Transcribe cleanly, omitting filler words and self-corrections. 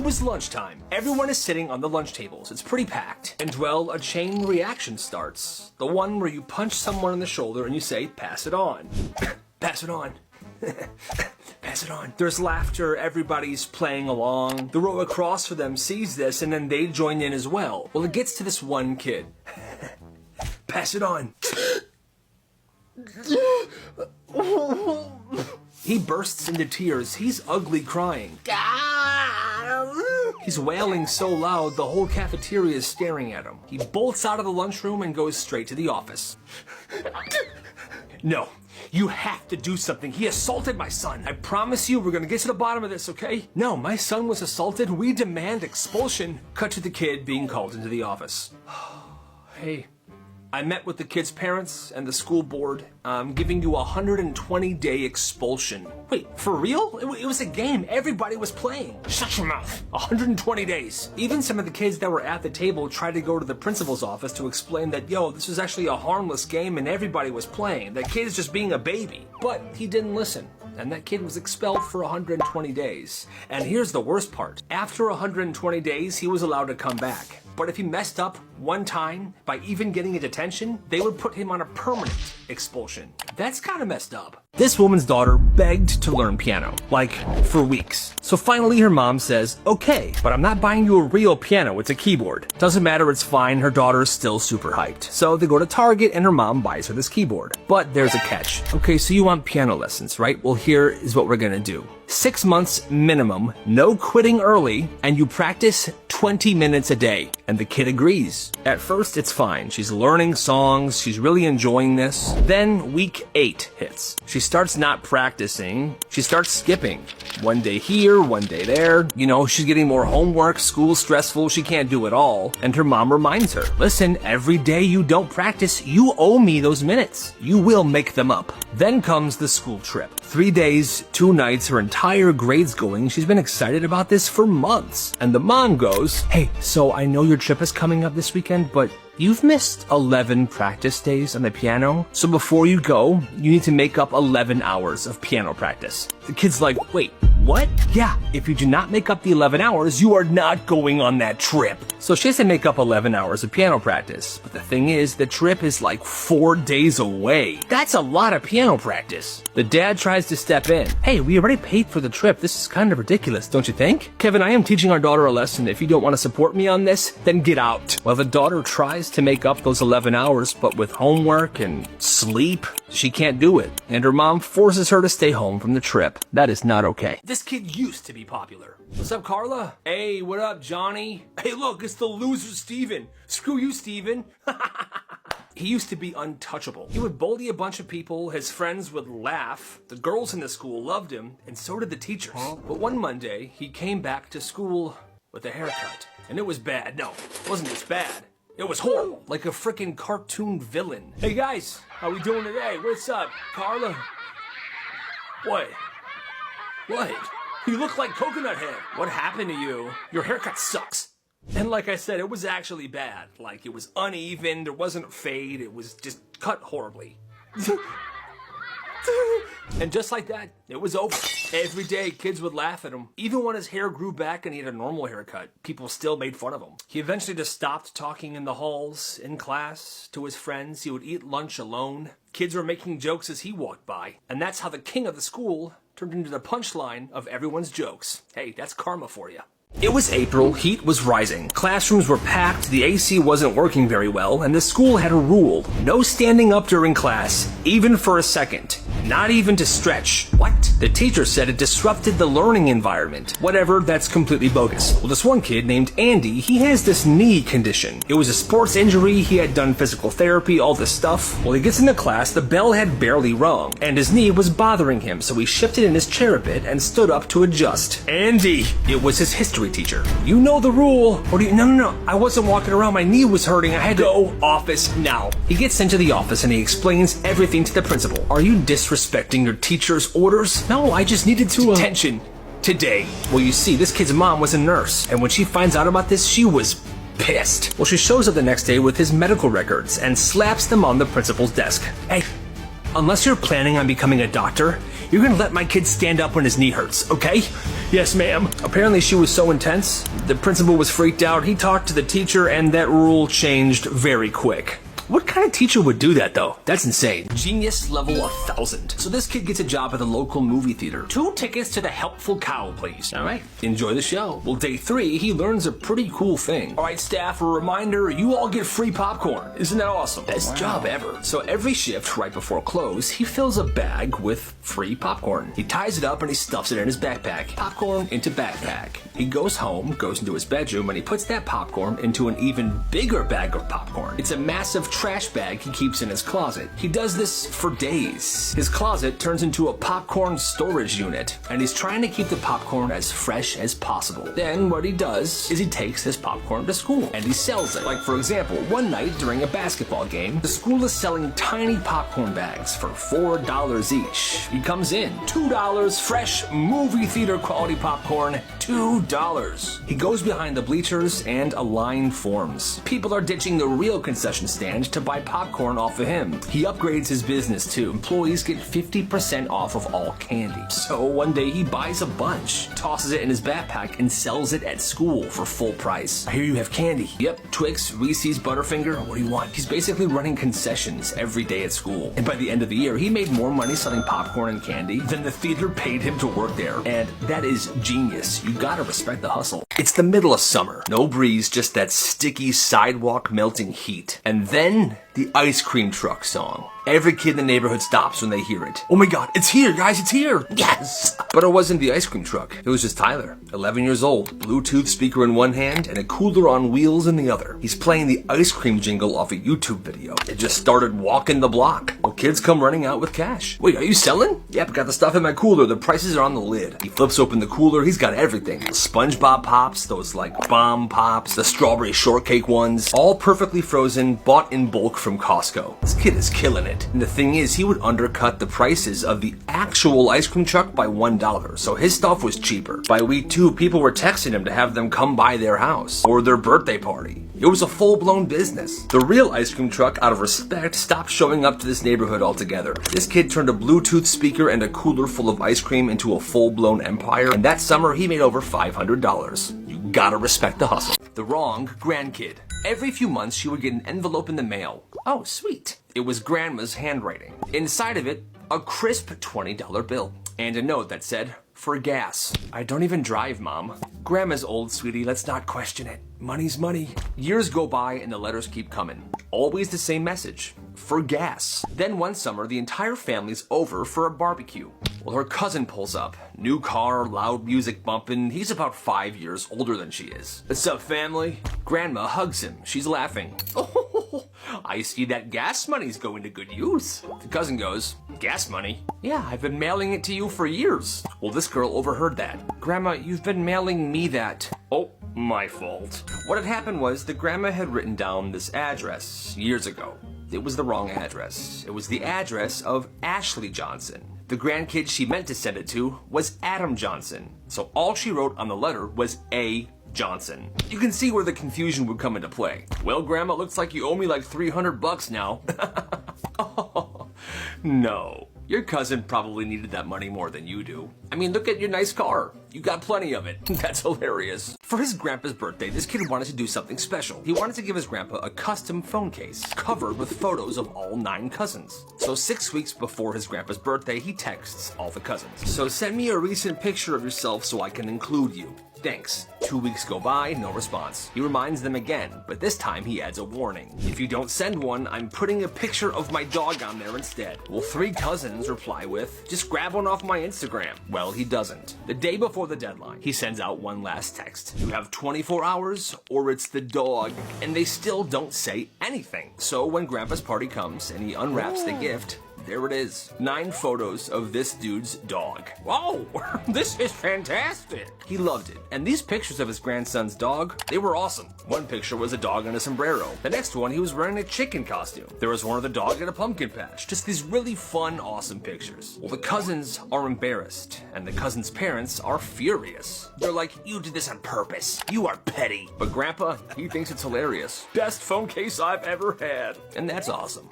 It was lunchtime. Everyone is sitting on the lunch tables. It's pretty packed. And well, a chain reaction starts. The one where you punch someone on the shoulder and you say, pass it on. Pass it on. Pass it on. There's laughter, everybody's playing along. The row across for them sees this and then they join in as well. Well, it gets to this one kid. Pass it on. He bursts into tears. He's ugly crying. He's wailing so loud the whole cafeteria is staring at him. He bolts out of the lunchroom and goes straight to the office. No, you have to do something. He assaulted my son. I promise you we're gonna get to the bottom of this, okay? No, my son was assaulted. We demand expulsion. Cut to the kid being called into the office. Hey. I met with the kid's parents and the school board. I'm giving you a 120-day expulsion. Wait, for real? It was a game. Everybody was playing. Shut your mouth. 120 days. Even some of the kids that were at the table tried to go to the principal's office to explain that, yo, this was actually a harmless game and everybody was playing. That kid is just being a baby. But he didn't listen. And that kid was expelled for 120 days. And here's the worst part. After 120 days, he was allowed to come back. But if he messed up one time by even getting a detention, they would put him on a permanent expulsion. That's kind of messed up. This woman's daughter begged to learn piano, like for weeks. So finally her mom says, okay, but I'm not buying you a real piano, it's a keyboard. Doesn't matter, it's fine, her daughter's still super hyped. So they go to Target and her mom buys her this keyboard. But there's a catch. Okay, so you want piano lessons, right? Well, here is what we're gonna do. 6 months minimum, no quitting early, and you practice 20 minutes a day. And the kid agrees. At first, it's fine. She's learning songs. She's really enjoying this. Then week 8 hits. She starts not practicing. She starts skipping. One day here, one day there. You know, she's getting more homework. School's stressful. She can't do it all. And her mom reminds her, listen, every day you don't practice, you owe me those minutes. You will make them up. Then comes the school trip. 3 days, 2 nights, her entire grade's going. She's been excited about this for months. And the mom goes, hey, so I know your trip is coming up this weekend, but you've missed 11 practice days on the piano. So before you go, you need to make up 11 hours of piano practice. The kid's like, wait, what? Yeah, if you do not make up the 11 hours, you are not going on that trip. So she has to make up 11 hours of piano practice. But the thing is, the trip is like 4 days away. That's a lot of piano practice. The dad tries to step in. Hey, we already paid for the trip. This is kind of ridiculous, don't you think? Kevin, I am teaching our daughter a lesson. If you don't want to support me on this, then get out. Well, the daughter tries to make up those 11 hours, but with homework and sleep, she can't do it. And her mom forces her to stay home from the trip. That is not okay. This kid used to be popular. What's up, Carla? Hey, what up, Johnny? Hey, look, it's the loser, Steven. Screw you, Steven. He used to be untouchable. He would bully a bunch of people, his friends would laugh, the girls in the school loved him, and so did the teachers. But one Monday, he came back to school with a haircut. And it was bad. No, it wasn't just bad. It was horrible, like a freaking cartoon villain. Hey guys, how we doing today? What's up, Carla? What? What? You look like Coconut Head. What happened to you? Your haircut sucks. And like I said, it was actually bad. Like, it was uneven, there wasn't fade, it was just cut horribly. And just like that, it was over. Every day, kids would laugh at him. Even when his hair grew back and he had a normal haircut, people still made fun of him. He eventually just stopped talking in the halls, in class, to his friends. He would eat lunch alone. Kids were making jokes as he walked by. And that's how the king of the school turned into the punchline of everyone's jokes. Hey, that's karma for you. It was April, heat was rising, classrooms were packed, the AC wasn't working very well, and the school had a rule. No standing up during class, even for a second. Not even to stretch. What? The teacher said it disrupted the learning environment. Whatever, that's completely bogus. Well, this one kid named Andy, he has this knee condition. It was a sports injury, he had done physical therapy, all this stuff. Well, he gets into class, the bell had barely rung, and his knee was bothering him, so he shifted in his chair a bit and stood up to adjust. Andy! It was his history teacher. You know the rule. Or do you, no, I wasn't walking around, my knee was hurting, I had to go office now. He gets into the office and he explains everything to the principal. Are you disrespecting your teacher's orders? No, I just needed to, Detention. Today. Well, you see, this kid's mom was a nurse, and when she finds out about this, she was pissed. Well, she shows up the next day with his medical records and slaps them on the principal's desk. Hey, Unless you're planning on becoming a doctor, you're gonna let my kid stand up when his knee hurts, okay? Yes, ma'am. Apparently she was so intense, the principal was freaked out, he talked to the teacher, and that rule changed very quick. What kind of teacher would do that, though? That's insane. Genius level 1000. So this kid gets a job at the local movie theater. 2 tickets to the Helpful Cow, please. All right. Enjoy the show. Well, day 3, he learns a pretty cool thing. All right, staff, a reminder, you all get free popcorn. Isn't that awesome? Best job ever. So every shift, right before close, he fills a bag with free popcorn. He ties it up and he stuffs it in his backpack. Popcorn into backpack. He goes home, goes into his bedroom, and he puts that popcorn into an even bigger bag of popcorn. It's a massive trash bag he keeps in his closet. He does this for days. His closet turns into a popcorn storage unit, and he's trying to keep the popcorn as fresh as possible. Then what he does is he takes his popcorn to school, and he sells it. Like, for example, one night during a basketball game, the school is selling tiny popcorn bags for $4 each. He comes in, $2, fresh movie theater quality popcorn, $2. He goes behind the bleachers and a line forms. People are ditching the real concession stand to buy popcorn off of him. He upgrades his business too. Employees get 50% off of all candy. So one day he buys a bunch, tosses it in his backpack, and sells it at school for full price. I hear you have candy. Yep, Twix, Reese's, Butterfinger, what do you want? He's basically running concessions every day at school. And by the end of the year, he made more money selling popcorn and candy than the theater paid him to work there. And that is genius. You gotta respect the hustle. It's the middle of summer. No breeze, just that sticky sidewalk melting heat. And then the ice cream truck song. Every kid in the neighborhood stops when they hear it. Oh my god, it's here, guys, it's here! Yes! But it wasn't the ice cream truck. It was just Tyler, 11 years old, Bluetooth speaker in one hand and a cooler on wheels in the other. He's playing the ice cream jingle off a YouTube video. It just started walking the block. Well, kids come running out with cash. Wait, are you selling? Yep, got the stuff in my cooler. The prices are on the lid. He flips open the cooler. He's got everything. The SpongeBob pops, those like bomb pops, the strawberry shortcake ones, all perfectly frozen, bought in bulk from Costco. This kid is killing it. And the thing is, he would undercut the prices of the actual ice cream truck by $1, so his stuff was cheaper. By week 2, people were texting him to have them come by their house or their birthday party. It was a full-blown business. The real ice cream truck, out of respect, stopped showing up to this neighborhood altogether. This kid turned a Bluetooth speaker and a cooler full of ice cream into a full-blown empire, and that summer he made over $500. You gotta respect the hustle. The wrong grandkid. Every few months, she would get an envelope in the mail. Oh, sweet. It was Grandma's handwriting. Inside of it, a crisp $20 bill. And a note that said, "For gas. I don't even drive, Mom." Grandma's old, sweetie, let's not question it. Money's money. Years go by and the letters keep coming. Always the same message. For gas. Then one summer, the entire family's over for a barbecue. Well, her cousin pulls up. New car, loud music bumping. He's about 5 years older than she is. "What's up, family?" Grandma hugs him. She's laughing. "Oh, I see that gas money's going to good use." The cousin goes, "Gas money? Yeah, I've been mailing it to you for years." Well, this girl overheard that. "Grandma, you've been mailing me that." "Oh, my fault." What had happened was the grandma had written down this address years ago. It was the wrong address. It was the address of Ashley Johnson. The grandkid she meant to send it to was Adam Johnson. So all she wrote on the letter was A. Johnson. You can see where the confusion would come into play. "Well, Grandma, looks like you owe me like $300 now." Oh, no. Your cousin probably needed that money more than you do. I mean, look at your nice car. You got plenty of it. That's hilarious. For his grandpa's birthday, this kid wanted to do something special. He wanted to give his grandpa a custom phone case covered with photos of all 9 cousins. So 6 weeks before his grandpa's birthday, he texts all the cousins. "So send me a recent picture of yourself so I can include you. Thanks." 2 weeks go by, no response. He reminds them again, but this time he adds a warning. "If you don't send one, I'm putting a picture of my dog on there instead." Well, 3 cousins reply with, "Just grab one off my Instagram." Well, he doesn't. The day before the deadline, he sends out one last text. "You have 24 hours or it's the dog." And they still don't say anything. So when Grandpa's party comes and he unwraps the gift, there it is. 9 photos of this dude's dog. Whoa, this is fantastic. He loved it. And these pictures of his grandson's dog, they were awesome. One picture was a dog in a sombrero. The next one, he was wearing a chicken costume. There was one of the dog in a pumpkin patch. Just these really fun, awesome pictures. Well, the cousins are embarrassed, and the cousins' parents are furious. They're like, "You did this on purpose. You are petty." But Grandpa, he thinks it's hilarious. Best phone case I've ever had. And that's awesome.